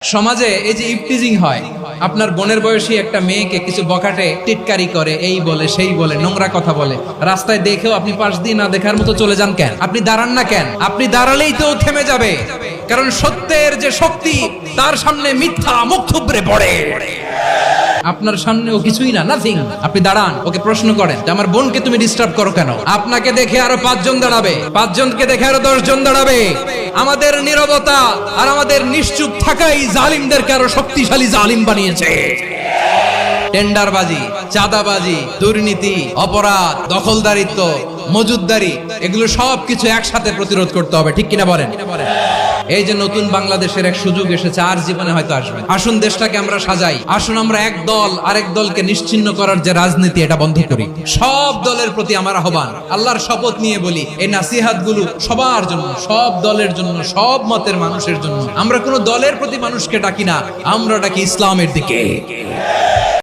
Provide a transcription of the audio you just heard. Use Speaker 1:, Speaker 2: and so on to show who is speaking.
Speaker 1: সমাজে এই যে ইফটিজিং হয়, আপনার বোনের বয়সী একটা মেয়েকে কিছু বখাটে টিটকারি করে, এই বলে সেই বলে, নোংরা কথা বলে, রাস্তায় দেখেও আপনি পাশ দিয়ে না দেখার মতো চলে যান কেন? আপনি দাঁড়ান না কেন? আপনি দাঁড়ালেই তো থেমে যাবে, কারণ সত্যের যে শক্তি তার সামনে মিথ্যা মুখ থুবড়ে পড়ে। আপনার সামনে ও কিছুই না, নাথিং। আপনি দাঁড়ান, ওকে প্রশ্ন করেন যে আমার বোনকে তুমি ডিস্টার্ব করো কেন? আপনাকে দেখে আরো 5 জন দাঁড়াবে, 5 জনকে দেখে আরো 10 জন দাঁড়াবে। আমাদের নীরবতা আর আমাদের নিশ্চুপ থাকাই জালিমদেরকে আরো শক্তিশালী জালিম বানিয়েছে। টেন্ডারবাজি, চাঁদাবাজি, দুর্নীতি, অপরাধ, দখলদারিত্ব, মজুদদারি, এগুলো সবকিছু একসাথে প্রতিরোধ করতে হবে, ঠিক কিনা বলেন? এই যে নতুন বাংলাদেশের এক সুযোগ এসেছে, আর জীবনে হয়তো আসবে। আসুন দেশটাকে আমরা সাজাই, আসুন আমরা এক দল আরেক দলকে নিশ্চিহ্ন করার যে রাজনীতি, এটা বন্ধ করি। সব দলের প্রতি আমার আহ্বান, আল্লাহর শপথ নিয়ে বলি, এই নাসিহাত গুলো সবার জন্য, সব দলের জন্য, সব মতের মানুষের জন্য। আমরা কোনো দলের প্রতি মানুষকে ডাকি না, আমরা ডাকি ইসলামের দিকে।